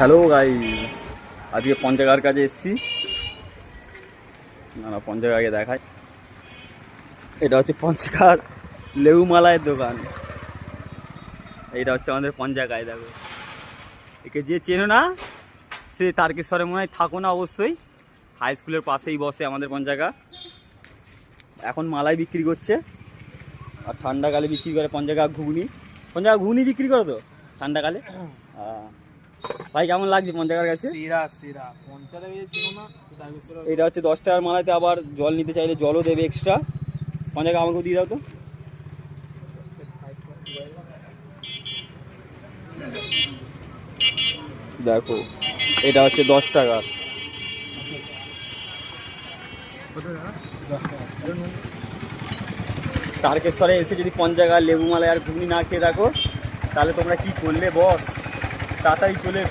Hello guys, আজকে পঞ্চাগার কাজে এসেছি। না পঞ্চাগার আগে দেখায়। এটা হচ্ছে পঞ্চাগার লেবু মালাইয়ের দোকান। এইটা হচ্ছে আমাদের পঞ্চাগায়। দেখো, একে যে চেনো না সে তারকেশ্বরে মনে হয় থাকো না। অবশ্যই হাই স্কুলের পাশেই বসে আমাদের পঞ্চাগা। এখন মালাই বিক্রি করছে আর ঠান্ডাকালে বিক্রি করে পঞ্চাগা ঘুগনি। পঞ্চাগা ঘুগনি বিক্রি করো তো ঠান্ডাকালে। ভাই কেমন লাগছে পঞ্চাগার কাছে? এটা হচ্ছে 10 টাকার মালাইতে আবার জল নিতে চাইলে জলও দেবে এক্সট্রা। পঞ্চাগা আমাকেও দিয়ে দাও তো। দেখো, এটা হচ্ছে 10 টাকার। তারকেশ্বরে এসে যদি পঞ্চাগা লেবু মালাই আর ঘুগনি না খেয়ে দেখো তাহলে তোমরা কি করলে বস। তাড়াতাড়ি চলে